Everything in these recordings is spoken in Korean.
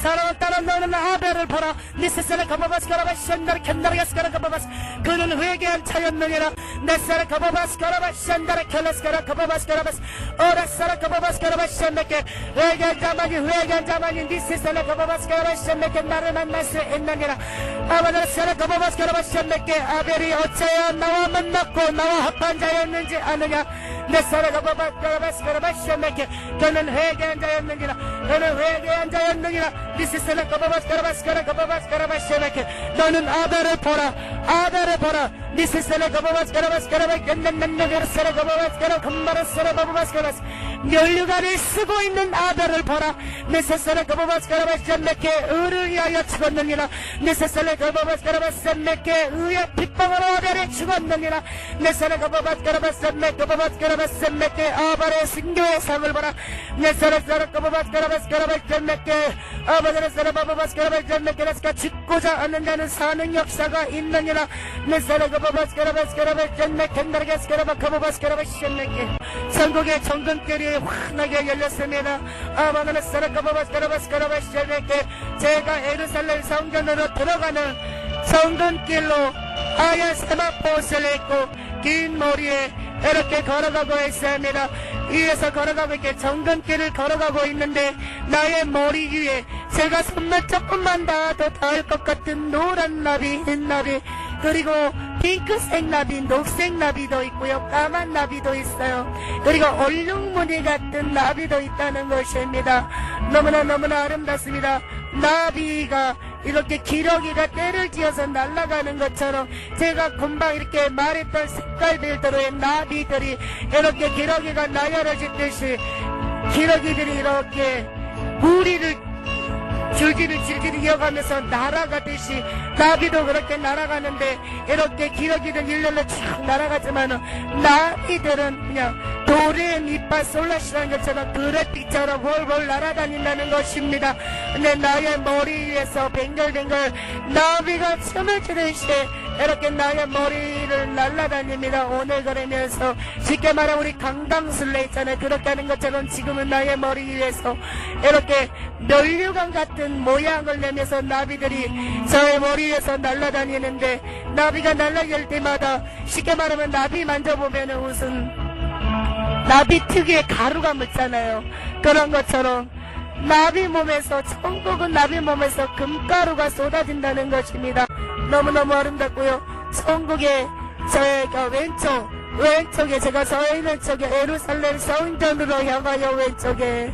사랑을 너는 아벨을 보라. 네 세상에 가보바스가라바시안다를 캔다르가스가라가바바스. 그는 회개한 차였느니라. 내 사랑 가보바스가라바시안다를 켈라스가라 가보바스가라바스. 오라사라 가보바스가라바시안다게 회개한 자만이 네 세상에 가보바스가라바시안다게 나를 만날 수 있느니라. 아버지의 사랑 가보바스가라바시안다게 아벨이 어째야 나와 만났고 나와 합한 자였는지 아느냐. 내 사랑 가보바스가라바시안다게 그는 회개한 자였느니라. 그는 회개한 자였느니라. 네 세상에 가보바스가라바시안다게 너는 아벨을 보라. 아벨을 보라. 네 세상에 가보바스가라바시안다게 면류관을 쓰고 있는 아벨을 보라. 내 세상에 가보바스가라바시안다게 의를 위하여 죽었느니라. 내 세상에 가보바스가라바시안다게 의의 빗방으로 아벨이 죽었느니라. 내 세상에 가보바스가라바시안다게 아벨의 순교의 상을 보라. 내 세상에 가보바스가라바시안다게 아버지의 세상에 가보바스가라바시안다게 죽고자 하는 자는 사는 역사가 있느니라. 내 세상에 가보바스가라바시안다게 천국의 정금길이 환하게 열렸습니다. 아버지의 세상에 가보바스가라바시안다게 제가 예루살렘 성전으로 들어가는 정금길로 하얀 세마포옷을 입고 긴 머리에 이렇게 걸어가고 있습니다. 위에서 걸어가고 있게 정금길을 걸어가고 있는데 나의 머리 위에 제가 손만 조금만 닿아도 닿을 것 같은 노란 나비, 흰 나비, 그리고 핑크색 나비, 녹색 나비도 있고요. 까만 나비도 있어요. 그리고 얼룩무늬 같은 나비도 있다는 것입니다. 너무나 아름답습니다. 나비가 이렇게 기러기가 때를 지어서 날아가는 것처럼 제가 금방 이렇게 말했던 색깔별대로의 나비들이 이렇게 기러기가 나열을 짓듯이 기러기들이 이렇게 무리를 줄기를 이어가면서 날아가듯이 나비도 그렇게 날아가는데 이렇게 기러기들 일렬로 쭉 날아가지만은 나비들은 그냥 돌의 밑밭 솔라시라는 것처럼 그릇빛처럼 훨훨 날아다닌다는 것입니다. 근데 나의 머리 위에서 뱅글뱅글 나비가 춤을 추듯이 이렇게 나의 머리를 날아다닙니다. 오늘 그러면서 쉽게 말하면 우리 강강술래 있잖아요. 그렇게 하는 것처럼 지금은 나의 머리 위에서 이렇게 면류관 같은 모양을 내면서 나비들이 저의 머리 위에서 날아다니는데 나비가 날아갈 때마다 쉽게 말하면 나비 만져보면 무슨 나비 특유의 가루가 묻잖아요. 그런 것처럼 나비 몸에서 천국은 나비 몸에서 금가루가 쏟아진다는 것입니다. 너무너무 아름답고요. 천국의 저희가 왼쪽에 제가 서 있는 쪽에 예루살렘 성전으로 향하여 왼쪽에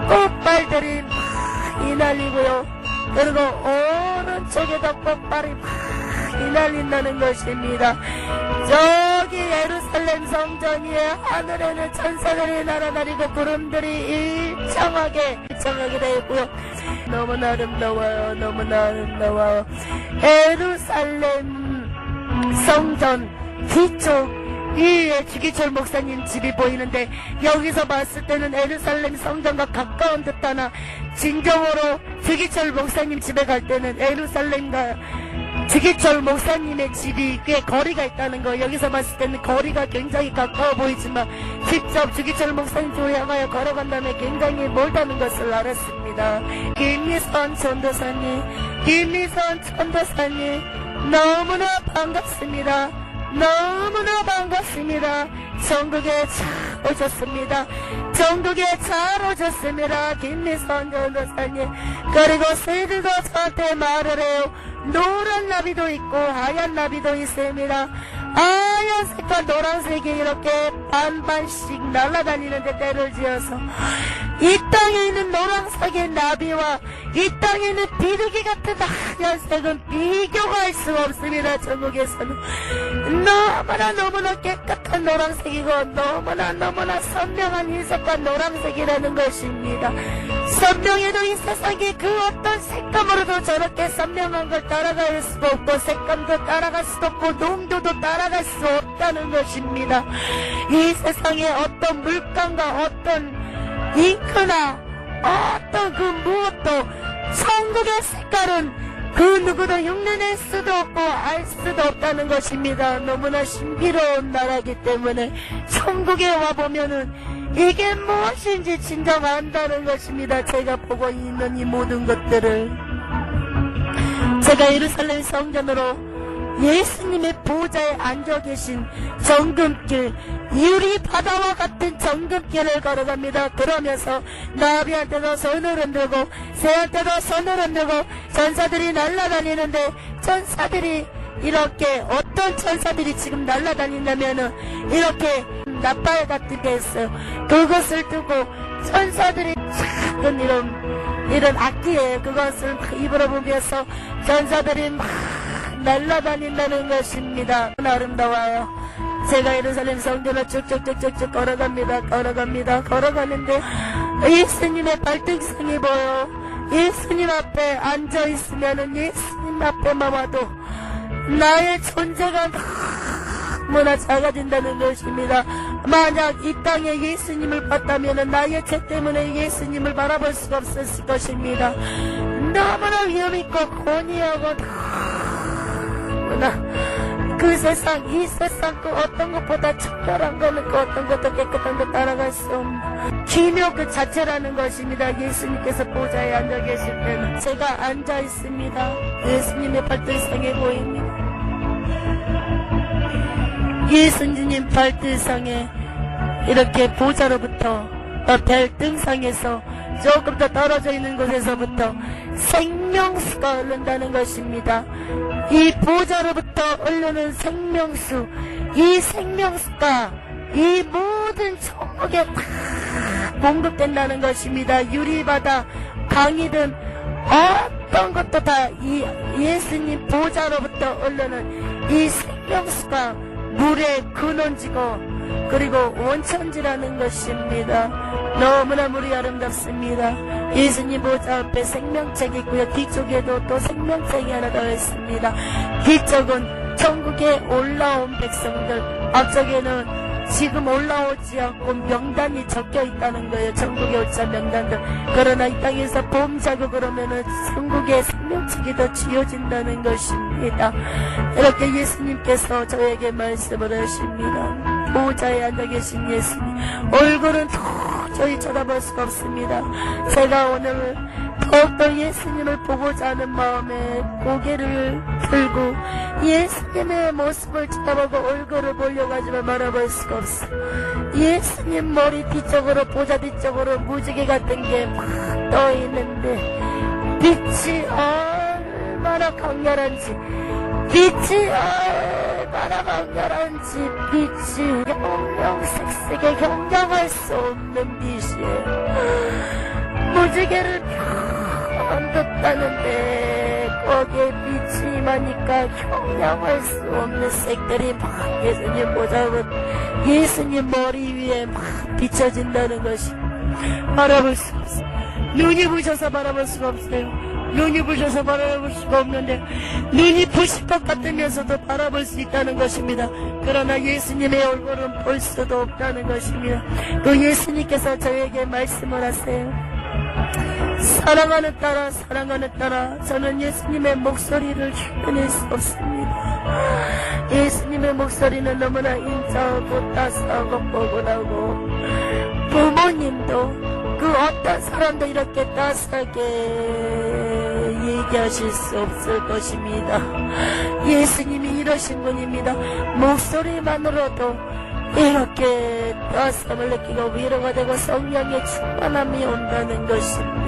꽃발들이 많이 날리고요. 그리고 오른쪽에도 꽃발이 많이 날린다는 것입니다. 저기 예루살렘 성전 위에 하늘에는 천사들이 날아다니고 구름들이 일정하게 되어 있고요. 너무나 아름다워요. 너무나 아름다워요. 예루살렘 성전 뒤쪽 위에 주기철 목사님 집이 보이는데 여기서 봤을 때는 예루살렘 성전과 가까운 듯하나 진정으로 주기철 목사님 집에 갈 때는 예루살렘과 주기철 목사님의 집이 꽤 거리가 있다는 거. 여기서 봤을 때는 거리가 굉장히 가까워 보이지만 직접 주기철 목사님 집을 향하여 걸어간다면 굉장히 멀다는 것을 알았습니다. 김미선 전도사님 너무나 반갑습니다. 너무나 반갑습니다. 전국에 잘 오셨습니다. 전국에 잘 오셨습니다. 김미선 전도사님. 그리고 새들도 저한테 말을 해요. 노란 나비도 있고 하얀 나비도 있습니다. 하얀색과 노란색이 이렇게 반반씩 날아다니는데 때를 지어서 이 땅에 있는 노란색의 나비와 이 땅에 있는 비둘기 같은 하얀색은 비교할 수가 없습니다. 전국에서는 너무나 깨끗한 노란색이고 너무나 선명한 흰색과 노란색이라는 것입니다. 선명해도 이 세상에 그 어떤 색감으로도 저렇게 선명한 걸 따라갈 수도 없고 색감도 따라갈 수도 없고 농도도 따라갈 수 없다는 것입니다. 이 세상에 어떤 물감과 어떤 잉크나 어떤 그 무엇도 천국의 색깔은 그 누구도 흉내낼 수도 없고 알 수도 없다는 것입니다. 너무나 신비로운 나라이기 때문에 천국에 와보면은 이게 무엇인지 진정 안다는 것입니다. 제가 보고 있는 이 모든 것들을 제가 예루살렘 성전으로 예수님의 보좌에 앉아 계신 정금길, 유리 바다와 같은 정금길을 걸어갑니다. 그러면서 나비한테도 손을 흔들고 새한테도 손을 흔들고 전사들이 날아다니는데 전사들이 이렇게 어떤 천사들이 지금 날아다닌다면은 이렇게 나팔 같은 게 있어요. 그것을 두고 천사들이 작은 이런 악기에 그것을 입으로 부면서 전사들이 막 날아다닌다는 것입니다. 아름다워요. 제가 예루살렘 성전을 쭉쭉쭉쭉 걸어가는데 예수님의 발등상이 보여. 예수님 앞에 앉아있으면은 예수님 앞에만 와도 나의 존재가 너무나 작아진다는 것입니다. 만약 이 땅에 예수님을 봤다면 나의 죄 때문에 예수님을 바라볼 수가 없었을 것입니다. 너무나 위험있고 고니하고 그 세상, 이 세상 그 어떤 것보다 특별한 거는 그 어떤 것도 깨끗한 거 따라갈 수 없는 기묘 그 자체라는 것입니다. 예수님께서 보좌에 앉아 계실 때는 제가 앉아 있습니다. 예수님의 발등상에 보입니다. 예수님 발등상에 이렇게 보좌로부터 별등상에서 조금 더 떨어져 있는 곳에서부터 생명수가 흐른다는 것입니다. 이 보좌로부터 흐르는 생명수, 이 생명수가 이 모든 천국에 다 공급된다는 것입니다. 유리바다, 강이든 어떤 것도 다 이 예수님 보좌로부터 흐르는 이 생명수가 물의 근원지고 그리고 원천지라는 것입니다. 너무나 물이 아름답습니다. 예수님 보좌 앞에 생명책이 있고요. 뒤쪽에도 또 생명책이 하나 더 있습니다. 뒤쪽은 천국에 올라온 백성들, 앞쪽에는 지금 올라오지 않고 명단이 적혀 있다는 거예요. 천국에 올자 명단들. 그러나 이 땅에서 보험 자극을 하면은 천국의 생명책이 더 쥐어진다는 것입니다. 이렇게 예수님께서 저에게 말씀을 하십니다. 보좌에 앉아 계신 예수님 얼굴은 도저히 쳐다볼 수가 없습니다. 제가 오늘 더욱더 예수님을 보고자 하는 마음에 고개를 들고 예수님의 모습을 쳐다보고 얼굴을 보려고 하지만 바라볼 수가 없어. 예수님 머리 뒤쪽으로 보좌 뒤쪽으로 무지개 같은 게 막 떠있는데 빛이 얼마나 강렬한지 빛이 얼마나 강렬한지 빛이 형형색색에 형량할 수 없는 빛이에요. 무지개를 펴안뒀다는데 거기에 빛이 임하니까 형량할 수 없는 색들이 막 예수님 보자고 예수님 머리 위에 막 비춰진다는 것이 바라볼 수 없어요. 눈이 부셔서 바라볼 수가 없어요. 눈이 부셔서 바라볼 수가 없는데 눈이 부실 것 같으면서도 바라볼 수 있다는 것입니다. 그러나 예수님의 얼굴은 볼 수도 없다는 것입니다. 그 예수님께서 저에게 말씀을 하세요. 사랑하는 딸아 저는 예수님의 목소리를 흉내낼 수 없습니다. 예수님의 목소리는 너무나 인자하고 따스하고 뽀근하고 부모님도 그 어떤 사람도 이렇게 따스하게 얘기하실 수 없을 것입니다. 예수님이 이러신 분입니다. 목소리만으로도 이렇게 따스함을 느끼고 위로가 되고 성령의 충만함이 온다는 것입니다.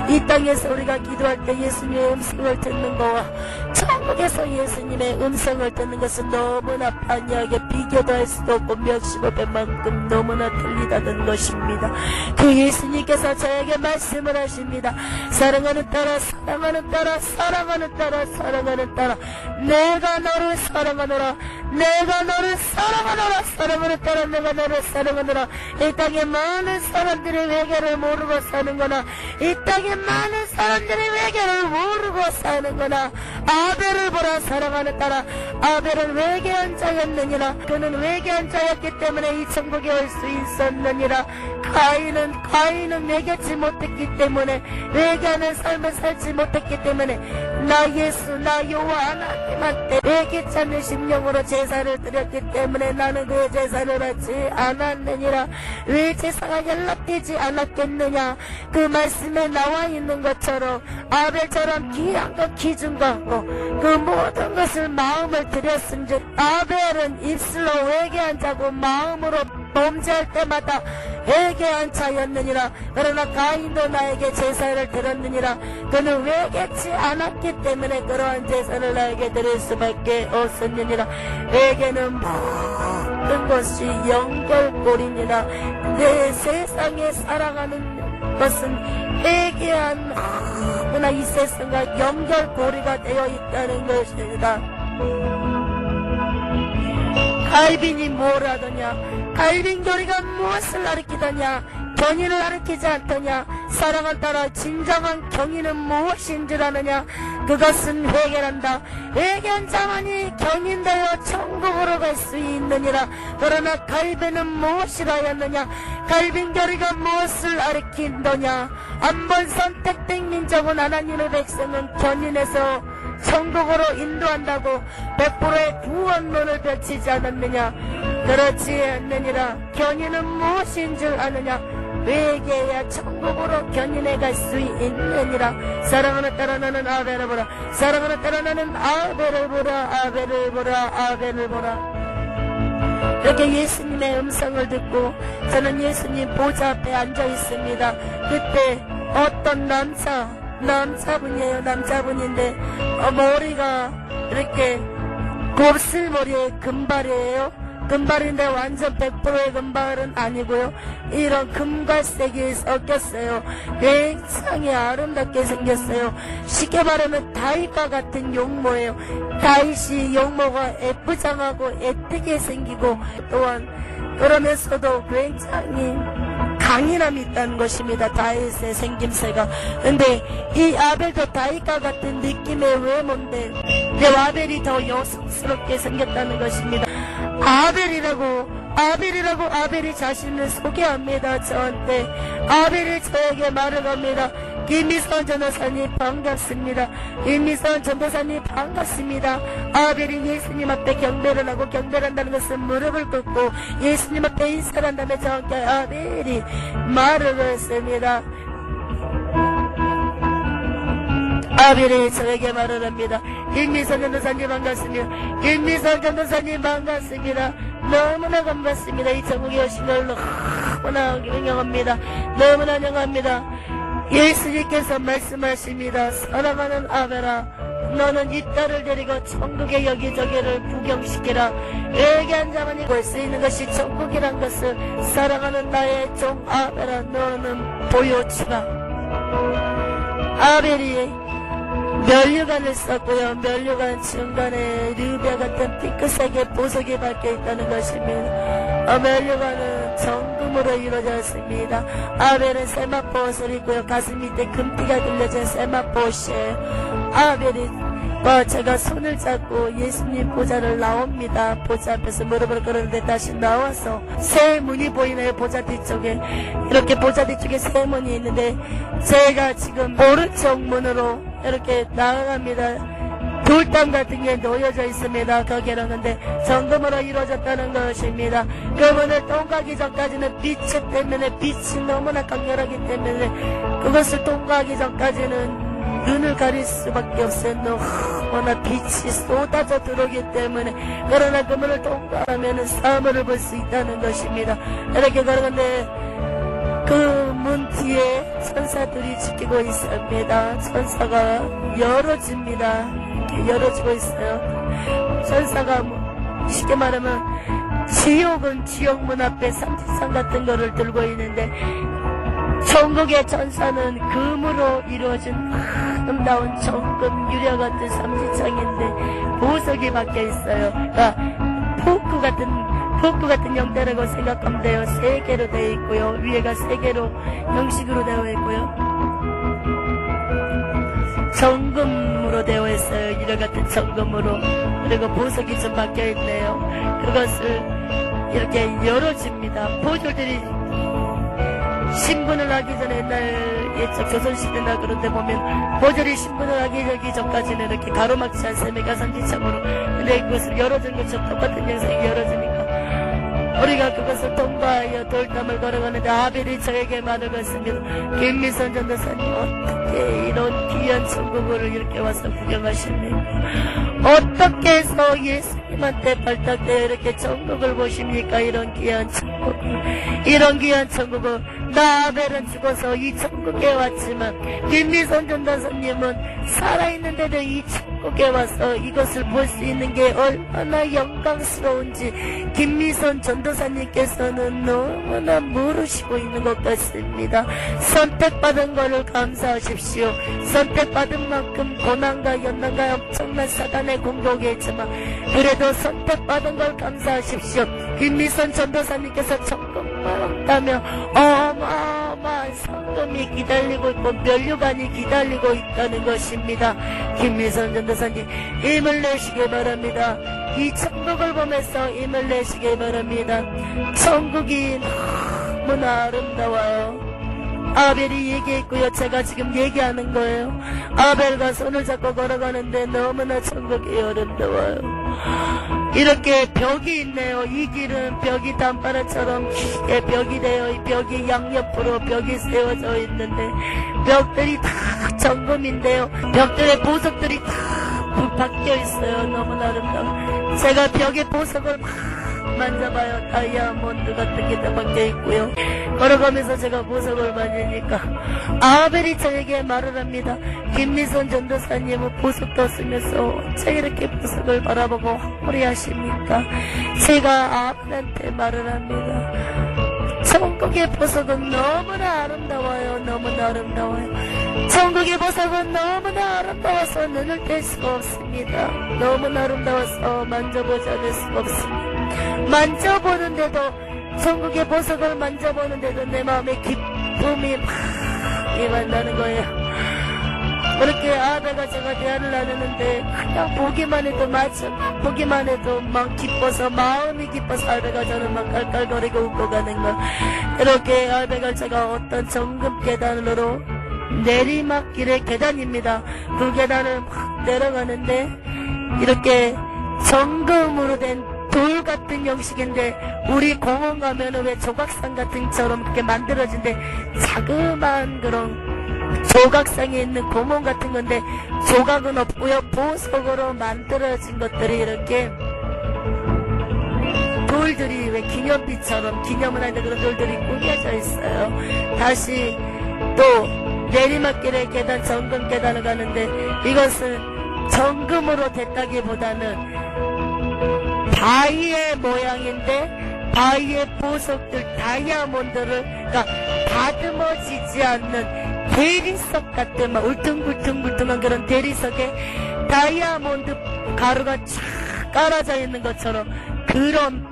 이 땅에서 우리가 기도할 때 예수님의 음성을 듣는 거와 천국에서 예수님의 음성을 듣는 것은 너무나 판이하게 비교도 할 수도 없고 몇십억 배만큼 너무나 틀리다는 것입니다. 그 예수님께서 저에게 말씀을 하십니다. 사랑하는 딸아, 사랑하는 딸아, 사랑하는 딸아, 사랑하는 딸아, 내가 너를 사랑하노라, 내가 너를 사랑하노라, 사랑하는 딸아, 내가 너를 사랑하노라. 이 땅에 많은 사람들이 회개를 모르고 사는거나, 이 땅에 많은 사람들이 회개를 모르고 사는거나, 아벨을 보라, 사랑하는 딸아, 아벨은 회개한 자였느니라. 그는 회개한 자였기 때문에 이 천국에 올 수 있었느니라. 가인은 회개치 못했기 때문에, 회개하는 삶을 살지 못했기 때문에, 나 예수, 나 여호와 하나님한테 회개치 않는 심령으로 제사를 드렸기 때문에 나는 그 제사를 받지 않았느니라. 왜 제사가 연락되지 않았겠느냐. 그 말씀에 나와 있는 것처럼 아벨처럼 귀한 것 기준 같고 그 모든 것을 마음을 들였은즉, 아벨은 입술로 회개한 자고 마음으로 범죄할 때마다 회개한 자였느니라. 그러나 가인도 나에게 제사를 드렸느니라. 그는 회개치 않았기 때문에 그러한 제사를 나에게 드릴 수밖에 없었느니라. 회개는 모든 것이 연결고리니라. 내 세상에 살아가는 것은 회개한 너무나 이 세상과 연결고리가 되어 있다는 것입니다. 갈빈이 뭘 하더냐? 갈빈 교리가 무엇을 가르치더냐? 경인을 가르치지 않더냐? 사랑을 따라 진정한 경인은 무엇인 줄 아느냐? 그것은 회개란다. 회개한 자만이 경인되어 천국으로 갈 수 있느니라. 그러나 갈빈은 무엇이라 하였느냐? 갈빈 교리가 무엇을 가르친더냐? 한번 선택된 민족은 하나님의 백성은 견인해서 천국으로 인도한다고 100%의 구원론을 펼치지 않았느냐? 그렇지 않느니라. 견인은 무엇인 줄 아느냐? 회개해야 천국으로 견인해 갈 수 있느니라. 사랑하는 딸아, 나는 아벨을 보라. 사랑하는 딸아, 나는 아벨을 보라. 아벨을 보라. 아벨을 보라. 이렇게 예수님의 음성을 듣고 저는 예수님 보좌 앞에 앉아 있습니다. 그때 어떤 남자분이에요. 남자분인데 머리가 이렇게 곱슬머리에 금발이에요. 금발인데 완전 100%의 금발은 아니고요. 이런 금갈색이 섞였어요. 굉장히 아름답게 생겼어요. 쉽게 말하면 다윗과 같은 용모예요. 다윗이 용모가 예쁘장하고 애뜨게 생기고 또한 그러면서도 굉장히 강인함이 있다는 것입니다. 다윗의 생김새가. 근데 이 아벨도 다윗과 같은 느낌의 외모인데 아벨이 더 여성스럽게 생겼다는 것입니다. 아벨이라고 아벨이 자신을 소개합니다. 저한테 아벨이 저에게 말을 합니다. 김미선 전도사님 반갑습니다. 김미선 전도사님 반갑습니다. 아벨이 예수님 앞에 경배를 하고 경배를 한다는 것은 무릎을 꿇고 예수님 앞에 인사를 한다면 저한테 아벨이 말을 했습니다. 아벨이 저에게 말을 합니다. 김미선 전도사님 반갑습니다. 김미선 전도사님 반갑습니다. 너무나 반갑습니다. 이 천국에 오신 걸 너무나 환영합니다. 너무나 환영합니다. 예수님께서 말씀하십니다. 사랑하는 아벨아, 너는 이 딸을 데리고 천국의 여기저기를 구경시키라. 회개한 자만이 볼 수 있는 것이 천국이란 것을 사랑하는 나의 종 아벨아, 너는 보여주라. 아벨이 면류관을 썼고요. 면류관 중간에 르비아 같은 핑크색의 보석이 박혀 있다는 것입니다. 면류관은 정금으로 이루어졌습니다. 아벨은 세마포옷을 입고요. 가슴 밑에 금띠가 들려진 세마포옷이에요. 아벨이 제가 손을 잡고 예수님 보좌를 나옵니다. 보좌 앞에서 무릎을 꿇었는데 다시 나와서 새 문이 보이네요. 보좌 뒤쪽에 이렇게 보좌 뒤쪽에 새 문이 있는데 제가 지금 오른쪽 문으로 이렇게 나아갑니다. 돌담 같은 게 놓여져 있습니다. 거기에는 근데 정금으로 이루어졌다는 것입니다. 그 문을 통과하기 전까지는 빛 때문에 빛이 너무나 강렬하기 때문에 그것을 통과하기 전까지는 눈을 가릴 수밖에 없어요. 너무나 빛이 쏟아져 들어오기 때문에. 그러나 그 문을 통과하면 사물을 볼 수 있다는 것입니다. 이렇게 걸어가는데 그 문 뒤에 천사들이 지키고 있습니다. 천사가 열어집니다. 이렇게 열어지고 있어요. 천사가 쉽게 말하면 지옥은 지옥문 앞에 삼지창 같은 거를 들고 있는데, 천국의 천사는 금으로 이루어진 아름다운 정금 유려 같은 삼지창인데 보석이 박혀 있어요. 그러니까 포크 같은 형태라고 생각하면 돼요. 3개로 되어 있고요. 위에가 3개로 형식으로 되어 있고요. 정금으로 되어 있어요. 유려 같은 정금으로. 그리고 보석이 좀 박혀 있네요. 그것을 이렇게 열어줍니다. 보졸들이 신분을 하기 전에 옛날 예적 조선시대나 그런 데 보면 보졸이 신분을 하기 전까지는 이렇게 가로막지 않습니까? 삼지창으로. 근데 그것을 열어준 것처럼 똑같은 영상이 열어주니까 우리가 그것을 통과하여 돌담을 걸어가는데 아벨이 저에게 말을 했습니다. 김미선 전도사님, 어떻게 이런 귀한 천국을 이렇게 와서 구경하십니까? 어떻게 해서 예수님한테 발탁되어 이렇게 천국을 보십니까? 이런 귀한 천국을. 나 아벨은 죽어서 이 천국에 왔지만 김미선 전도사님은 살아있는데도 이 천국에 와서 이것을 볼 수 있는 게 얼마나 영광스러운지 김미선 전도사님께서는 너무나 모르시고 있는 것 같습니다. 선택받은 것을 감사하십시오. 선택받은 만큼 고난과 연난과 엄청난 사단의 공격이 있지만 그래도 선택받은 걸 감사하십시오. 김미선 전도사님께서 천국만 없다며 어마어마한 상금이 기다리고 있고 면류관이 기다리고 있다는 것입니다. 김미선 전도사님, 힘을 내시기 바랍니다. 이 천국을 보면서 힘을 내시기 바랍니다. 천국이 너무나 아름다워요. 아벨이 얘기했고요. 제가 지금 얘기하는 거예요. 아벨과 손을 잡고 걸어가는데 너무나 천국이 아름다워요. 이렇게 벽이 있네요. 이 길은 벽이 단바라처럼 깊게 벽이 되어 이 벽이 양옆으로 벽이 세워져 있는데 벽들이 다 정금인데요. 벽들의 보석들이 다 박혀 있어요. 너무나 아름다워. 제가 벽의 보석을 막 만져봐요. 다이아몬드 같은 게 다 박혀 있고요. 걸어가면서 제가 보석을 만지니까 아벨이 저에게 말을 합니다. 김미선 전도사님은 보석도 쓰면서 어째 이렇게 보석을 바라보고 황홀히하십니까? 제가 아벨한테 말을 합니다. 천국의 보석은 너무나 아름다워요. 너무나 아름다워요. 천국의 보석은 너무나 아름다워서 눈을 뗄 수가 없습니다. 너무나 아름다워서 만져보지 않을 수가 없습니다. 만져보는데도 천국의 보석을 만져보는데도 내 마음에 기쁨이 막 나는 거예요. 그렇게 아벨과 제가 대화를 나누는데 그냥 보기만 해도 막 기뻐서 마음이 기뻐서 아벨과 저는 막 깔깔거리고 웃고 가는 거. 이렇게 아벨과 제가 어떤 정금 계단으로 내리막길의 계단입니다. 그 계단을 막 내려가는데 이렇게 정금으로 된 돌 같은 형식인데 우리 공원 가면은 왜 조각상 같은처럼 그렇게 만들어진데 자그마한 그런 조각상에 있는 구멍 같은 건데 조각은 없고요. 보석으로 만들어진 것들이 이렇게 돌들이 왜 기념비처럼 기념을 하는 그런 돌들이 꾸며져 있어요. 다시 또 내리막길의 계단 정금 계단을 가는데 이것은 정금으로 됐다기보다는 바위의 모양인데 바위의 보석들 다이아몬드를 그러니까 다듬어지지 않는 대리석 같은 막 울퉁불퉁불퉁한 그런 대리석에 다이아몬드 가루가 쫙 깔아져 있는 것처럼 그런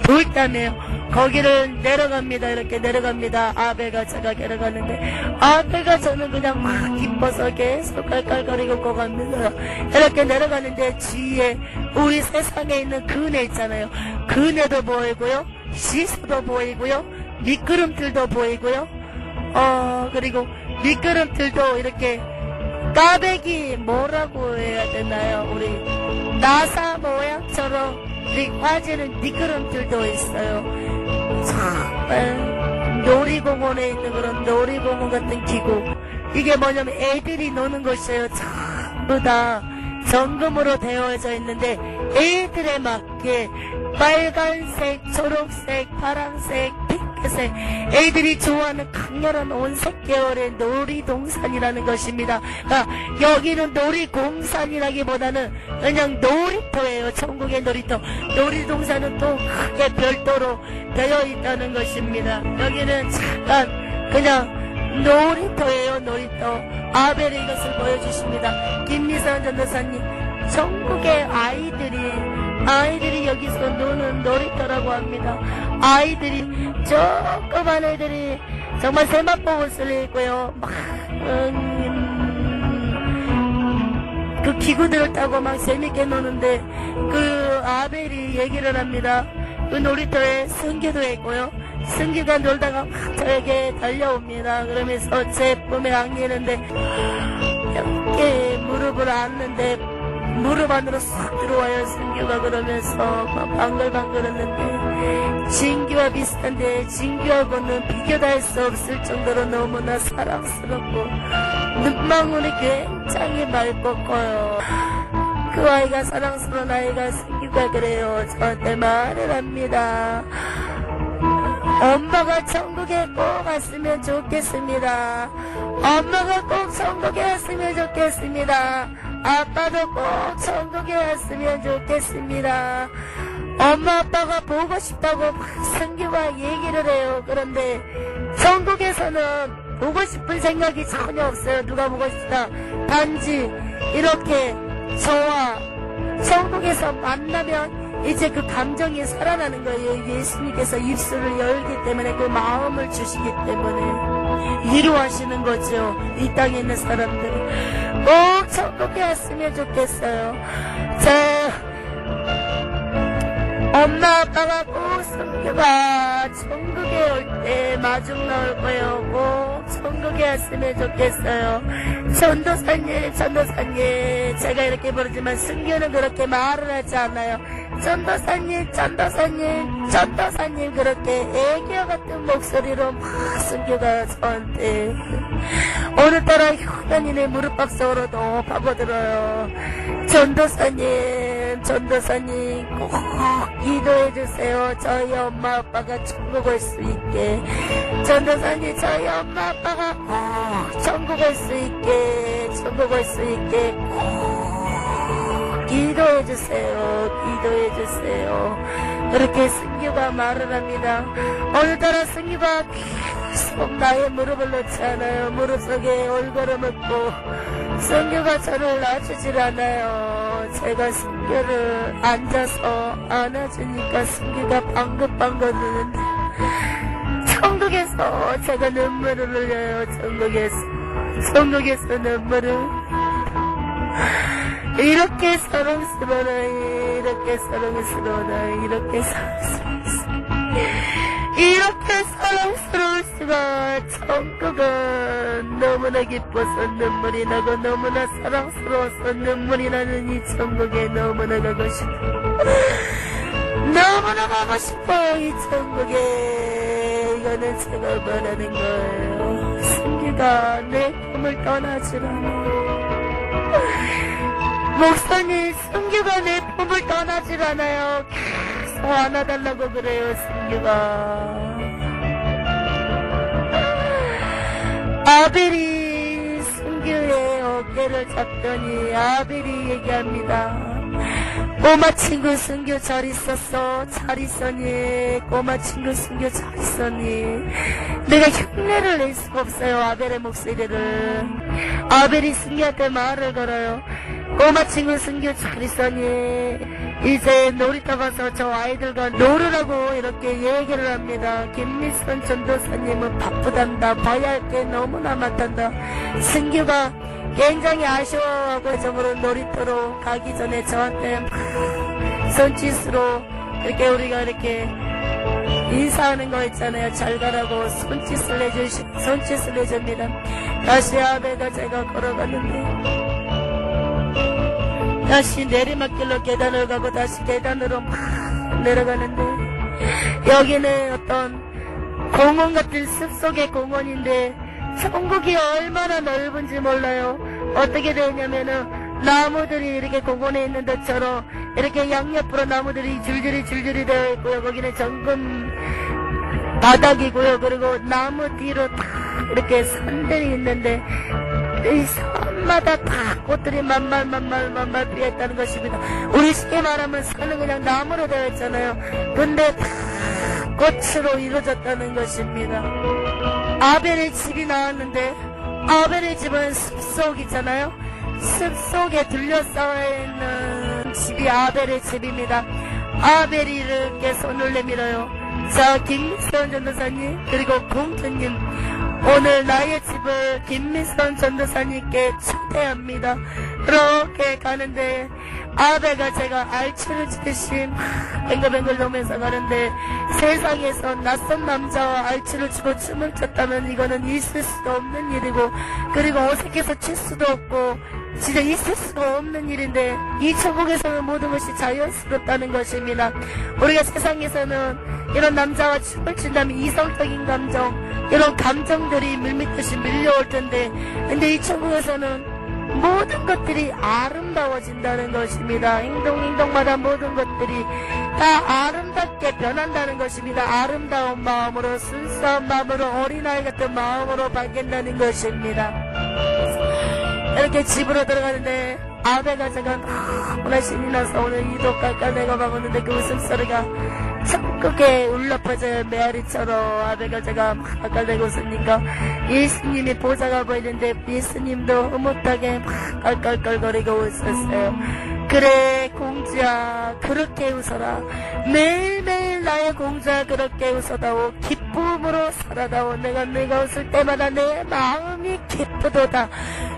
돌담이에요. 거기를 내려갑니다. 이렇게 내려갑니다. 아벨과 제가 내려가는데 아벨과 저는 그냥 막 기뻐서 계속 깔깔거리고 갑니다. 이렇게 내려가는데 뒤에 우리 세상에 있는 그네 있잖아요. 그네도 보이고요. 시소도 보이고요. 미끄럼틀도 보이고요. 그리고 미끄럼틀도 이렇게 까베기 뭐라고 해야 되나요? 우리 나사 모양처럼 화지는 미끄럼틀도 있어요. 정말 놀이공원에 있는 그런 놀이공원 같은 기구 이게 뭐냐면 애들이 노는 곳이에요. 전부 다 정금으로 되어져 있는데 애들에 맞게 빨간색, 초록색, 파란색, 핑크색 애들이 좋아하는 강렬한 온색 계열의 놀이동산이라는 것입니다. 그러니까 여기는 놀이공산이라기보다는 그냥 놀이터예요. 천국의 놀이터. 놀이동산은 또 크게 별도로 되어 있다는 것입니다. 여기는 잠깐 그냥 놀이터예요. 놀이터. 아벨이 이것을 보여주십니다. 김미선 전도사님, 천국의 아이들이 여기서 노는 놀이터라고 합니다. 아이들이, 조그만 애들이 정말 세마포옷을 입고요. 막, 그 기구들을 타고 막 재밌게 노는데, 그 아벨이 얘기를 합니다. 그 놀이터에 승규도 있고요. 승규가 놀다가 막 저에게 달려옵니다. 그러면서 제 품에 안기는데, 이렇게 무릎을 안는데, 무릎 안으로 싹 들어와요. 승규가. 그러면서 막 방글방글했는데 진규와 비슷한데 진규하고는 비교도 할 수 없을 정도로 너무나 사랑스럽고 눈망울이 굉장히 맑고 커요. 그 아이가, 사랑스러운 아이가 승규가 그래요. 저한테 말을 합니다. 엄마가 천국에 꼭 왔으면 좋겠습니다. 엄마가 꼭 천국에 왔으면 좋겠습니다. 아빠도 꼭 천국에 왔으면 좋겠습니다. 엄마 아빠가 보고 싶다고 승규가 얘기를 해요. 그런데 천국에서는 보고 싶은 생각이 전혀 없어요. 누가 보고 싶다. 단지 이렇게 저와 천국에서 만나면 이제 그 감정이 살아나는 거예요. 예수님께서 입술을 열기 때문에, 그 마음을 주시기 때문에 위로하시는 거죠. 이 땅에 있는 사람들이 꼭 천국에 왔으면 좋겠어요. 엄마 아빠가 꼭 승규가 천국에 올 때 마중 나올 거예요. 꼭 천국에 왔으면 좋겠어요. 전도사님, 제가 이렇게 부르지만 승규는 그렇게 말을 하지 않아요. 전도사님 그렇게 애기와 같은 목소리로 막 승규가 저한테 오늘따라 효연이네 무릎박석으로도 파고들어요. 전도사님 꼭 기도해주세요. 저희 엄마 아빠가 천국 올 수 있게. 전도사님, 저희 엄마 아빠가 꼭 천국 올 수 있게 꼭 기도해주세요. 그렇게 승규가 말을 합니다. 오늘따라 승규가 계속 나의 무릎을 놓지 않아요. 무릎 속에 얼굴을 묻고 승규가 저를 놔주질 않아요. 제가 승규를 앉아서 안아주니까 승규가 방긋방긋 우는데 천국에서 제가 눈물을 흘려요. 천국에서 눈물을. 이렇게 사랑스러운 아이, 이렇게 사랑스러울 수가. 천국은 너무나 기뻐서 눈물이 나고 너무나 사랑스러워서 눈물이 나는 이 천국에 너무나 가고 싶어요. 이 천국에. 이거는 제가 말하는 거예요. 승규가 내 품을 떠나질 않아요. 목사님, 승규가 내 품을 떠나질 않아요. 계속 안아달라고 그래요. 승규가. 아벨이 승규의 어깨를 잡더니 아벨이 얘기합니다. 꼬마 친구 승규 잘 있었어? 잘 있었니? 꼬마 친구 승규 잘 있었니? 내가 흉내를 낼 수가 없어요. 아벨의 목소리를. 아벨이 승규한테 말을 걸어요. 꼬마 친구 승규 잘 있었니? 이제 놀이터 가서 저 아이들과 놀으라고 이렇게 얘기를 합니다. 김미선 전도사님은 바쁘단다. 봐야 할 게 너무나 많단다. 승규가 굉장히 아쉬워하고 저으로 놀이터로 가기 전에 저한테 손짓으로 이렇게 우리가 이렇게 인사하는 거 있잖아요. 잘 가라고 손짓을 해줍니다. 다시 아베가 제가 걸어갔는데 다시 내리막길로 계단을 가고 다시 계단으로 막 내려가는데 여기는 어떤 공원 같은 숲속의 공원인데 천국이 얼마나 넓은지 몰라요. 어떻게 되냐면은 나무들이 이렇게 공원에 있는 것처럼 이렇게 양옆으로 나무들이 줄줄이 되어 있고요. 거기는 정금 바닥이고요. 그리고 나무 뒤로 다 이렇게 산들이 있는데 이 산마다 다 꽃들이 만말 피었다는 것입니다. 우리 쉽게 말하면 산은 그냥 나무로 되어 있잖아요. 근데 다 꽃으로 이루어졌다는 것입니다. 아벨의 집이 나왔는데 아벨의 집은 숲속이잖아요. 숲속에 둘러싸여 있는 집이 아벨의 집입니다. 아벨이 이렇게 손을 내밀어요. 자, 김미선 전도사님 그리고 공주님, 오늘 나의 집을 김미선 전도사님께 초대합니다. 그렇게 가는데 아벨과 제가 알츠를 치듯이 뱅글뱅글 도면서 가는데 세상에서 낯선 남자와 알츠를 치고 춤을 췄다면 이거는 있을 수도 없는 일이고, 그리고 어색해서 출 수도 없고 진짜 있을 수가 없는 일인데 이 천국에서는 모든 것이 자연스럽다는 것입니다. 우리가 세상에서는 이런 남자와 춤을 춘다면 이성적인 감정, 이런 감정들이 물밀듯이 밀려올 텐데, 근데 이 천국에서는 모든 것들이 아름다워진다는 것입니다. 행동마다 모든 것들이 다 아름답게 변한다는 것입니다. 아름다운 마음으로, 순수한 마음으로, 어린아이 같은 마음으로 바뀐다는 것입니다. 이렇게 집으로 들어가는데 아벨과 제가 너무나 신이 나서 오늘 이도 깎아내고 막았는데 그 웃음소리가 천국에 울려 퍼져요. 메아리처럼 아벨과 제가 막 깎아내고 웃으니까 예수님이 보좌가 보이는데 예수님도 흐뭇하게 막 깔깔깔거리고 웃었어요. 그래 공주야 그렇게 웃어라. 매일매일 나의 공주야 그렇게 웃어다오. 기쁨으로 살아다오. 내가 웃을 때마다 내 마음이 기쁘도다.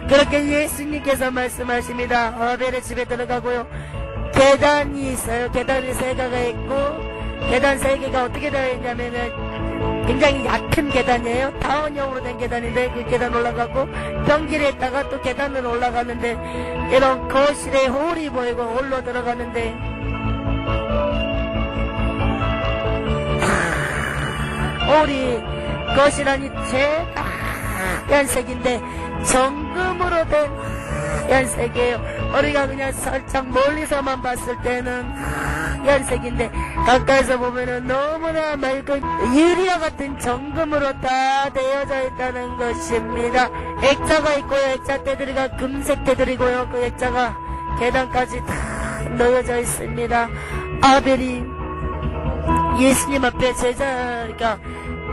그렇게 예수님께서 말씀하십니다. 아벨의 집에 들어가고요. 계단이 있어요. 계단이 3개가 있고, 계단 3개가 어떻게 되어 있냐면은 굉장히 얕은 계단이에요. 타원형으로 된 계단인데 그 계단 올라가고, 평길에 있다가 또 계단을 올라가는데 이런 거실에 홀이 보이고 홀로 들어가는데 홀이 거실 안이 하얀색인데 정금으로 된 하얀색이에요. 우리가 그냥 살짝 멀리서만 봤을 때는 하얀색인데 가까이서 보면은 너무나 맑은 유리와 같은 정금으로 다 되어져 있다는 것입니다. 액자가 있고요. 액자 테두리가 금색 테두리고요. 그 액자가 계단까지 다 놓여져 있습니다. 아벨이 예수님 앞에 그러니까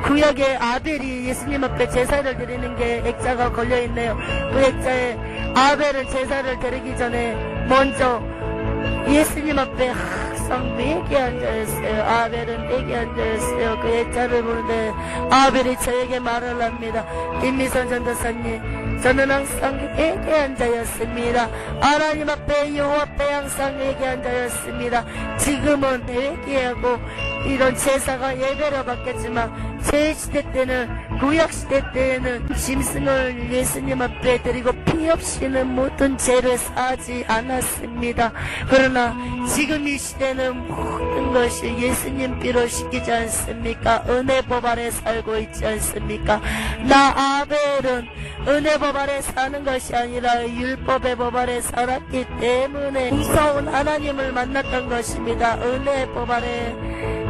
구약의 아벨이 예수님 앞에 제사를 드리는 게 액자가 걸려있네요. 그 액자에 아벨은 제사를 드리기 전에 먼저 예수님 앞에 항상 베개 앉아있어요. 아벨은 베개 앉아있어요. 그 액자를 보는데 아벨이 저에게 말을 합니다. 김미선 전도사님, 저는 항상 베개 앉아있습니다. 하나님 앞에 여호와 앞에 항상 베개 앉아있습니다. 지금은 베개하고 이런 제사가 예배로 받겠지만 제 시대 때는, 구약 시대 때에는 짐승을 예수님 앞에 드리고 피 없이는 모든 죄를 사지 않았습니다. 그러나 지금 이 시대는 모든 것이 예수님 피로 시키지 않습니까? 은혜 법 아래 살고 있지 않습니까? 나 아벨은 은혜 법 아래 사는 것이 아니라 율법의 법 아래 살았기 때문에 무서운 하나님을 만났던 것입니다. 은혜 법 아래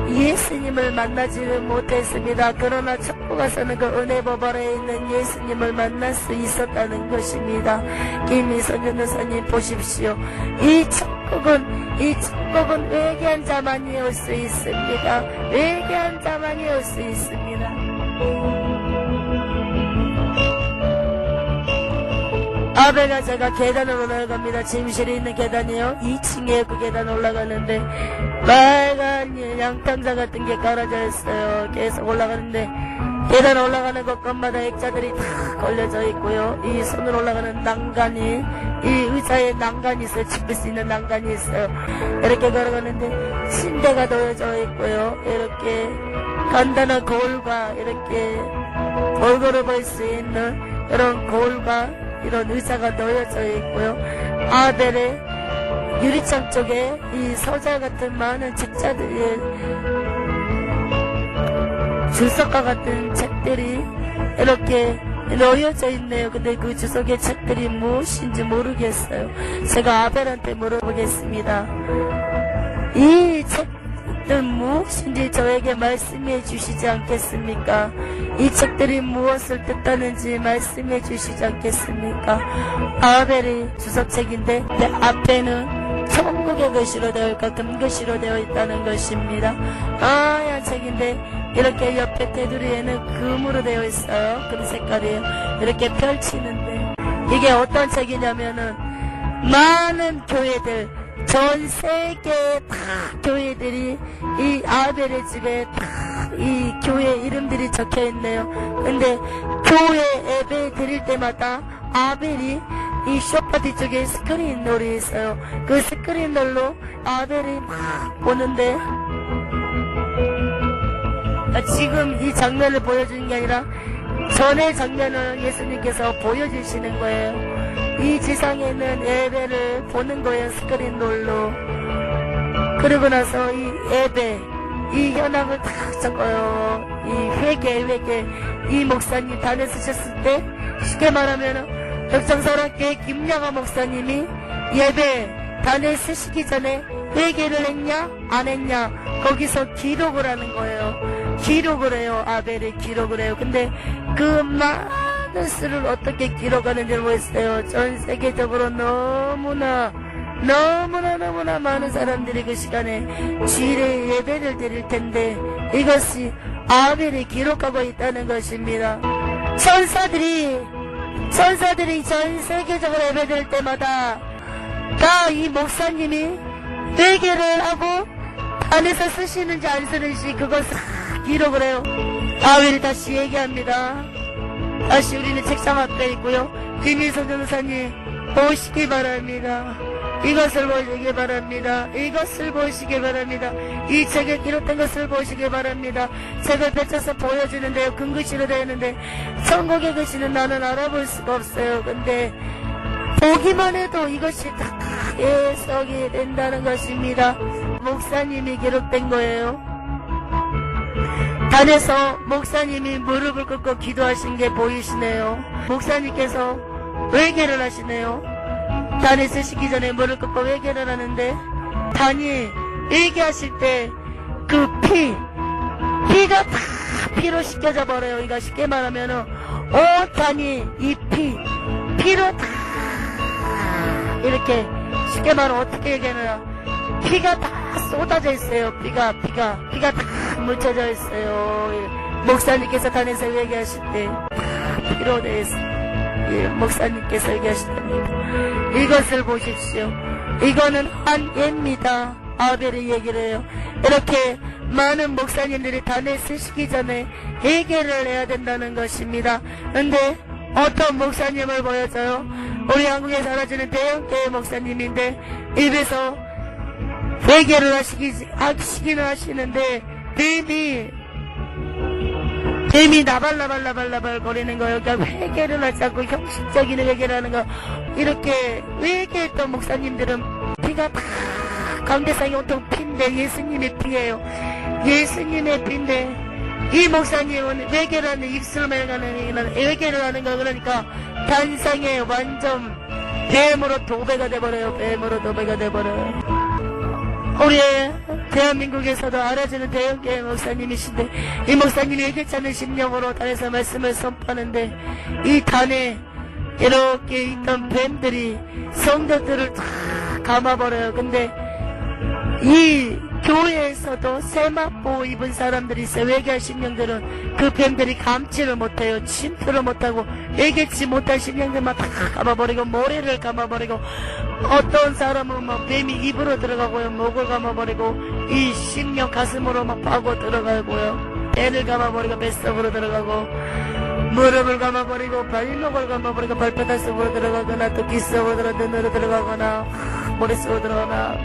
예수님을 만나지는 못했습니다. 그러나 천국 가서는 그 은혜 법 아래에 있는 예수님을 만날 수 있었다는 것입니다. 김미선 전도사님 보십시오. 이 천국은 회개한 자만이 올 수 있습니다. 회개한 자만이 올 수 있습니다. 아벨과 제가 계단을 올라갑니다. 침실이 있는 계단이에요. 2층에 그 계단 올라가는데 빨간 양탄자 같은 게 깔아져 있어요. 계속 올라가는데 계단 올라가는 곳간마다 액자들이 다 걸려져 있고요. 이 손으로 올라가는 난간이, 이 의자에 난간이 있어요. 짚을 수 있는 난간이 있어요. 이렇게 걸어가는데 침대가 놓여져 있고요. 이렇게 간단한 거울과 이렇게 얼굴을 볼 수 있는 이런 거울과 이런 의자가 놓여져 있고요. 아벨의 유리창 쪽에 이 서자 같은 많은 책자들이, 줄석과 같은 책들이 이렇게 놓여져 있네요. 근데 그 주석의 책들이 무엇인지 모르겠어요. 제가 아벨한테 물어보겠습니다. 이 책들 무엇인지 저에게 말씀해 주시지 않겠습니까? 이 책들이 무엇을 뜻하는지 말씀해 주시지 않겠습니까? 아벨이 주석책인데 앞에는 천국의 글씨로 되어 있고 금글씨로 되어 있다는 것입니다. 하얀 책인데 이렇게 옆에 테두리에는 금으로 되어 있어요. 금 색깔이에요. 이렇게 펼치는데 이게 어떤 책이냐면은 많은 교회들, 전 세계 다 교회들이 이 아벨의 집에 다 이 교회 이름들이 적혀 있네요. 근데 교회 예배 드릴 때마다 아벨이 이 쇼파 뒤쪽에 스크린 놀이 있어요. 그 스크린 놀로 아벨이 막 보는데 지금 이 장면을 보여주는 게 아니라 전의 장면을 예수님께서 보여주시는 거예요. 이 지상에 있는 예배를 보는 거예요. 스크린 놀로. 그러고 나서 이 예배, 이 현황을 다 적어요. 이 회개. 이 목사님 단에 쓰셨을 때 쉽게 말하면 역정사랑교회 김양아 목사님이 예배 단에 쓰시기 전에 회개를 했냐 안 했냐 거기서 기록을 하는 거예요. 기록을 해요. 아벨이 기록을 해요. 근데 그 많은 수를 어떻게 기록하는지 모르겠어요. 전 세계적으로 너무나 많은 사람들이 그 시간에 주일에 예배를 드릴 텐데 이것이 아벨이 기록하고 있다는 것입니다. 천사들이 전 세계적으로 예배 드릴 때마다 다 이 목사님이 회개를 하고 안에서 쓰시는지 안 쓰는지 그것을 기록을 해요. 아벨이 다시 얘기합니다. 다시 우리는 책상 앞에 있고요. 김일성 전사님 보시기 바랍니다. 이것을 보시기 바랍니다. 이것을 보시기 바랍니다. 이 책에 기록된 것을 보시기 바랍니다. 책을 펼쳐서 보여주는데요. 금글씨로 되어 있는데 천국의 글씨는 나는 알아볼 수가 없어요. 근데 보기만 해도 이것이 다 해석이 된다는 것입니다. 목사님이 기록된 거예요. 단에서 목사님이 무릎을 꿇고 기도하신 게 보이시네요. 목사님께서 회개를 하시네요. 단에 쓰시기 전에 무릎 꿇고 회개를 하는데 단이 회개하실 때 그 피가 다 피로 씻겨져 버려요. 이거 쉽게 말하면은 온 단이 이 피로 다 이렇게 쉽게 말하면 어떻게 얘기하나 피가 다 쏟아져 있어요. 피가 다 묻혀져 있어요. 목사님께서 단에서 회개하실 때 다 피로 되어 있어요. 목사님께서 얘기하시답니다. 이것을 보십시오. 이거는 한 예입니다. 아벨이 얘기를 해요. 이렇게 많은 목사님들이 단에 쓰시기 전에 회개를 해야 된다는 것입니다. 근데 어떤 목사님을 보여줘요? 우리 한국에 사라지는 대형교회 목사님인데 입에서 회개를 하시기는 하시는데 뱀이 나발나발 거리는 거예요. 그러니까 회개를 하지 않고 형식적인 회개를 하는 거. 이렇게 회개했던 목사님들은 피가 다 가운데상이 온통 피인데 예수님의 피예요. 예수님의 피인데 이 목사님은 회개를 하는 입술만 하는 회개를 하는 거. 그러니까 단상에 완전 뱀으로 도배가 돼버려요. 우리 대한민국에서도 알아주는 대형교회 목사님이신데 이 목사님이 회개치 않는 심령으로 단에서 말씀을 선포하는데 이 단에 이렇게 있던 뱀들이 성도들을 다 감아버려요. 근데 이 교회에서도 세마포 입은 사람들이 있어요. 회개할 심령들은 그 뱀들이 감지를 못해요. 침투를 못하고 회개치 못할 심령들만 다 감아버리고 모래를 감아버리고 어떤 사람은 막 뱀이 입으로 들어가고요. 목을 감아버리고 이 심령 가슴으로 막 파고 들어가고요. 배를 감아버리고 뱃속으로 들어가고 무릎을 감아버리고 발목을 감아버리고 발바닥 속으로 들어가거나 또 귀 속으로 눈으로 들어가거나 머릿속으로 들어가거나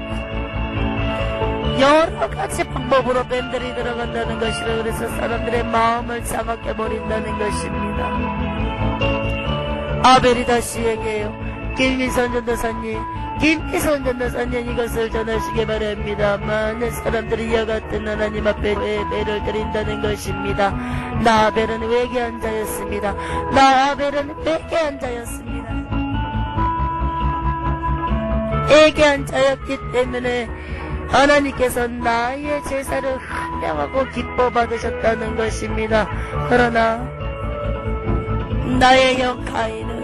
여러 가지 방법으로 뱀들이 들어간다는 것이라. 그래서 사람들의 마음을 장악해버린다는 것입니다. 아벨이 다시 얘기해요. 김미선 전도사님, 김미선 전도사님 이것을 전하시기 바랍니다. 많은 사람들이 이와 같은 하나님 앞에 예배를 드린다는 것입니다. 나아벨은 회개한 자였습니다. 나아벨은 회개한 자였습니다. 회개한 자였기 때문에 하나님께서 나의 제사를 환영하고 기뻐 받으셨다는 것입니다. 그러나 나의 형 가인은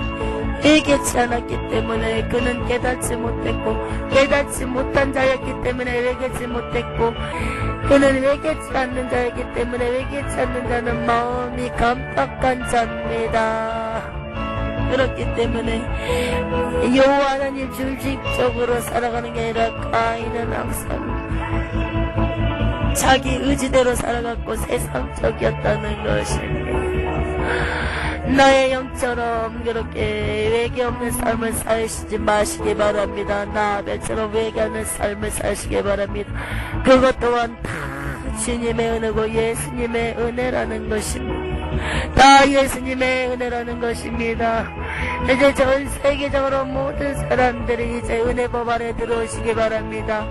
회개치 않았기 때문에 그는 깨닫지 못했고, 깨닫지 못한 자였기 때문에 회개치 못했고, 그는 회개치 않는 자였기 때문에 회개치 않는 자는 마음이 깜빡한 자입니다. 그렇기 때문에 여호와 하나님 줄직적으로 살아가는 게 아니라 가인은 항상 자기 의지대로 살아갔고 세상적이었다는 것입니다. 나의 영처럼 그렇게 회개 없는 삶을 사시지 마시기 바랍니다. 나아벨처럼 회개하는 삶을 사시기 바랍니다. 그것 또한 다 주님의 은혜고 예수님의 은혜라는 것입니다. 다 예수님의 은혜라는 것입니다. 이제 전 세계적으로 모든 사람들이 이제 은혜법 안에 들어오시기 바랍니다.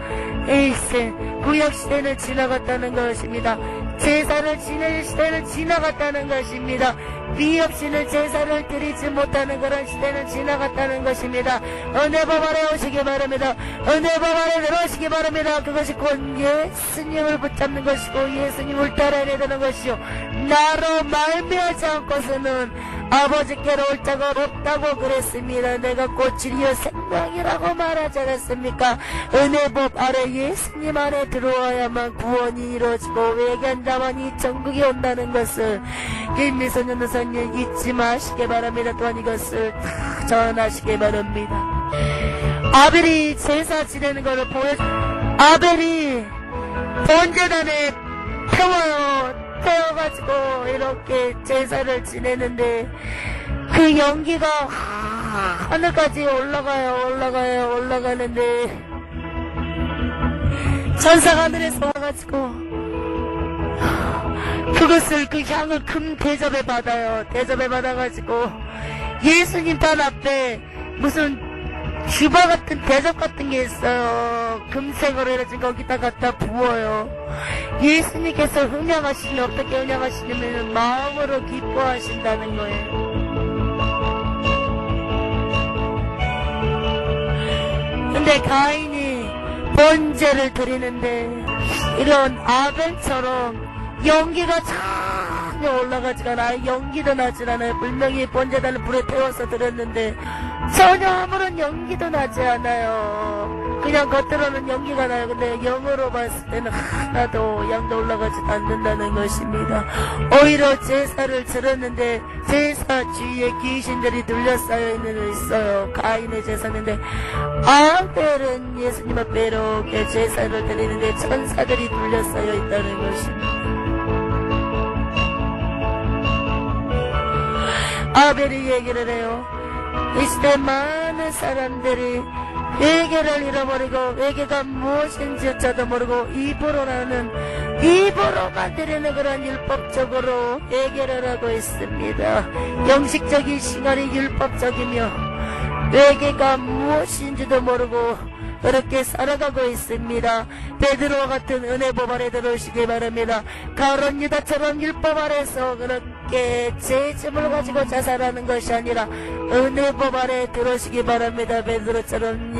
이 시대, 구약시대는 지나갔다는 것입니다. 제사를 지낼 시대는 지나갔다는 것입니다. 비없이는 제사를 드리지 못하는 그런 시대는 지나갔다는 것입니다. 은혜법 안에 오시기 바랍니다. 은혜법 안에 들어오시기 바랍니다. 그것이 곧 예수님을 붙잡는 것이고 예수님을 따라야 되는 것이요, 나로 말미하지 않고서는 아버지께로 올 자가 없다고 그랬습니다. 내가 꽃이리요 생명이라고 말하지 않았습니까? 은혜법 아래 예수님 안에 들어와야만 구원이 이루어지고 회개한 자만이 천국에 온다는 것을 김미선 전도사님 잊지 마시기 바랍니다. 또한 이것을 다 전하시기 바랍니다. 아벨이 제사 지내는 것을 아벨이 번제단에 태워가지고 이렇게 제사를 지내는데 그 연기가 하늘까지 올라가는데 천사가 하늘에서 와가지고 그것을 그 향을 금 대접에 받아요. 대접에 받아가지고 예수님 단 앞에 무슨 주바 같은 대접 같은 게 있어요. 금색으로 해가지고 거기다 갖다 부어요. 예수님께서 흥량하시니 어떻게 흥량하시냐면 마음으로 기뻐하신다는 거예요. 근데 가인이 번제를 드리는데 이런 아벨처럼 연기가 전혀 올라가지가 않아요. 연기도 나질 않아요. 분명히 번제단을 불에 태워서 드렸는데 전혀 아무런 연기도 나지 않아요. 그냥 겉으로는 연기가 나요. 근데 영으로 봤을 때는 하나도 양도 올라가지 않는다는 것입니다. 오히려 제사를 드렸는데 제사 주위에 귀신들이 둘러싸여 있어요. 가인의 제사인데 아벨은 예수님 앞에 이렇게 제사를 드리는데 천사들이 둘러싸여 있다는 것입니다. 아벨이 얘기를 해요. 이 시대 많은 사람들이 회개를 잃어버리고 회개가 무엇인지조차도 모르고 입으로만 드리는 그런 율법적으로 회개를 하고 있습니다. 영식적인 시간이 율법적이며 회개가 무엇인지도 모르고 그렇게 살아가고 있습니다. 베드로와 같은 은혜법 아래 들어오시기 바랍니다. 가룟 유다처럼 율법 아래서 그렇게 죄짐을 가지고 자살하는 것이 아니라 은혜법 아래 들어오시기 바랍니다. 베드로처럼.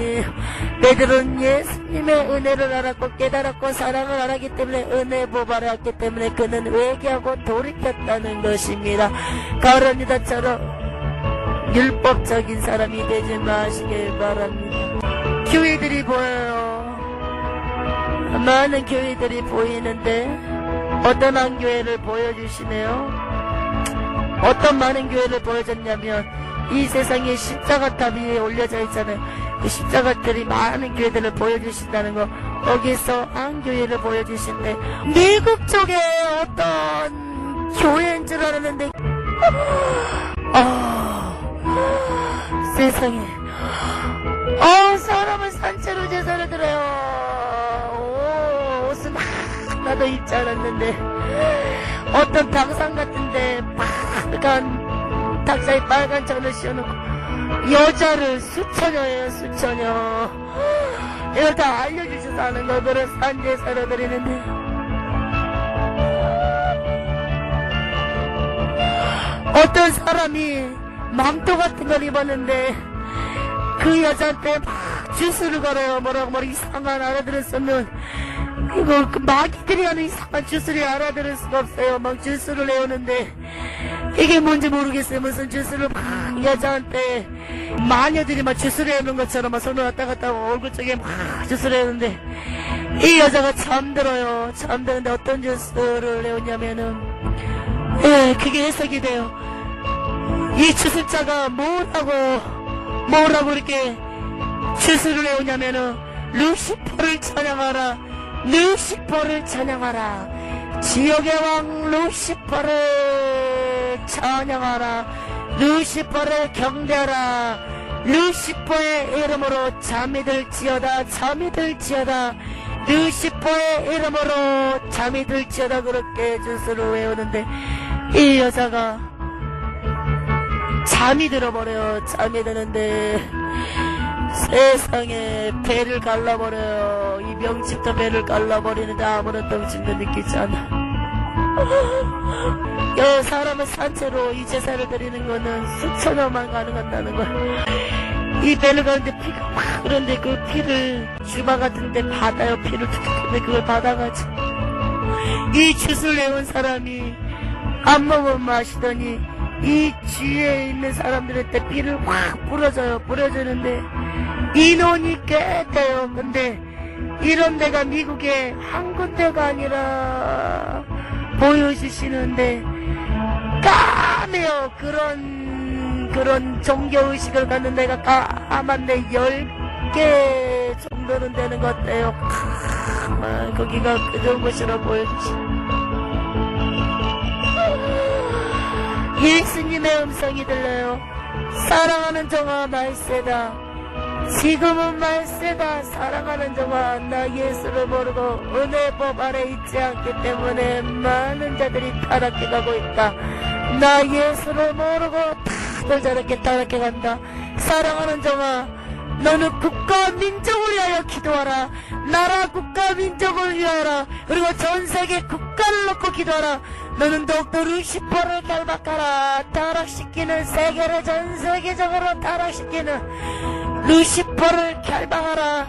베드로는 예수님의 은혜를 알았고 깨달았고 사랑을 알았기 때문에 은혜법 아래 왔기 때문에 그는 회개하고 돌이켰다는 것입니다. 가룟 유다처럼 율법적인 사람이 되지 마시길 바랍니다. 교회들이 보여요. 많은 교회들이 보이는데 어떤 한 교회를 보여주시네요. 어떤 많은 교회를 보여줬냐면 이 세상에 십자가탑 위에 올려져 있잖아요. 그 십자가들이 많은 교회들을 보여주신다는 거, 거기서 한 교회를 보여주신대. 미국 쪽에 어떤 교회인 줄 알았는데 세상에 사람은 산채로 제사를 드려요. 옷은 하나도 입지 않았는데 어떤 당상 같은데 빨간 닭사이 빨간 천을 씌워놓고 여자를 수처녀예요, 수처녀. 이걸 다 알려주셔서 하는 걸 그런 산제사를 드리는데, 어떤 사람이 망토 같은 걸 입었는데 그 여자한테 막 주스를 걸어요. 뭐라고 이상한 알아들었으면 이거 그 마귀들이 하는 이상한 주스를 알아들을 수가 없어요. 막 주스를 내오는데 이게 뭔지 모르겠어요. 무슨 주스를 막 여자한테 마녀들이 막 주스를 내오는 것처럼 막 손을 왔다 갔다 하고 얼굴 쪽에 막 주스를 내오는데 이 여자가 잠들어요. 잠드는데 어떤 주스를 내오냐면은 그게 해석이 돼요. 이 주술자가 뭐라고 이렇게 주술을 해오냐면은 루시퍼를 찬양하라, 루시퍼를 찬양하라, 지옥의 왕 루시퍼를 찬양하라, 루시퍼를 경배하라, 루시퍼의 이름으로 잠이 들지어다, 잠이 들지어다, 루시퍼의 이름으로 잠이 들지어다. 그렇게 주술을 외우는데 이 여자가 잠이 들어버려요. 잠이 드는데 세상에 배를 갈라버려요. 이 명집도 배를 갈라버리는데 아무런 통증도 느끼지 않아. 사람은 산채로 이 제사를 드리는 거는 수천여만 가능한다는 거야. 이 배를 가는데 피가 막 흐르는데 그 피를 주마 같은데 받아요. 피를 툭툭 그걸 받아가지고 이 슛을 내온 사람이 안 먹으면 마시더니 이 주위에 있는 사람들한테 피를 확 뿌려줘요. 뿌려주는데 인원이 꽤 돼요. 근데 이런 데가 미국에 한 군데가 아니라 보여주시는데 까매요. 그런 종교의식을 갖는 데가 까만데 10개 정도는 되는 것 같아요. 거기가 그 좋은 곳이라 보여주시네. 예수님의 음성이 들려요. 사랑하는 종아 말세다. 지금은 말세다. 사랑하는 종아 나 예수를 모르고 은혜법 아래 있지 않기 때문에 많은 자들이 타락해 가고 있다. 나 예수를 모르고 다들 저렇게 타락해 간다. 사랑하는 종아 너는 국가와 민족을 위하여 기도하라. 나라 국가 민족을 위하여라. 그리고 전 세계 국가를 놓고 기도하라. 너는 더욱더 루시퍼를 결박하라. 타락시키는 세계를 전 세계적으로 타락시키는 루시퍼를 결박하라.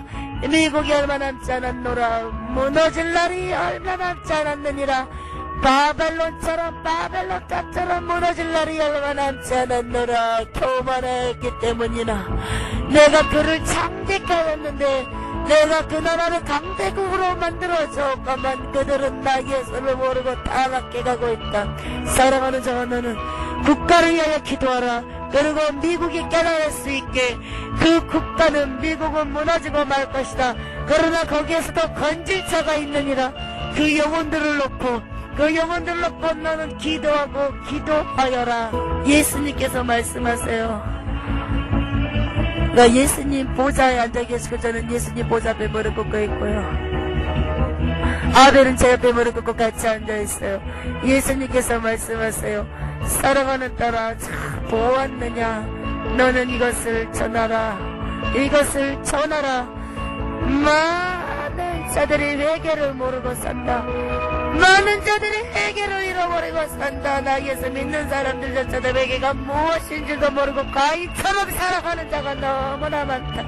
미국이 얼마 남지 않았노라. 무너질 날이 얼마 남지 않았느니라. 바벨론처럼 무너질 날이 얼마 남지 않았노라. 교만했기 때문이나 내가 그를 창직하였는데 내가 그 나라를 강대국으로 만들어줬건만 그들은 나 예수를 모르고 타락해 가고 있다. 사랑하는 자와 너는 국가를 위하여 기도하라. 그리고 미국이 깨달을 수 있게 그 국가는 미국은 무너지고 말 것이다. 그러나 거기에서도 건질 자가 있느니라. 그 영혼들을 놓고 너는 기도하고 기도하여라. 예수님께서 말씀하세요. 그러니까 예수님 보좌에 앉아 계시고 저는 예수님 보좌 앞에 무릎 꿇고 있고요. 아벨은 제 옆에 무릎 꿇고 같이 앉아 있어요. 예수님께서 말씀하세요. 사랑하는 딸아, 참 보았느냐? 너는 이것을 전하라. 이것을 전하라. 많은 자들이 회개를 모르고 산다. 많은 자들이 회개를 잃어버리고 산다. 나 예수 믿는 사람들조차도 회개가 무엇인지도 모르고 가인처럼 살아가는 자가 너무나 많다.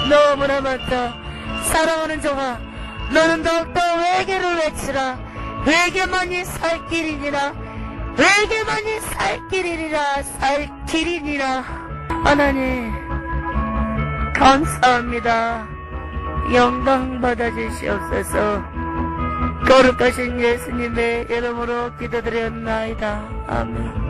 너무나 많다. 사랑하는 종아, 너는 더욱더 회개를 외치라. 회개만이 살 길이니라. 회개만이 살 길이니라. 살 길이니라. 하나님 감사합니다. 영광 받아주시옵소서. 거룩하신 예수님의 이름으로 기도드렸나이다. 아멘.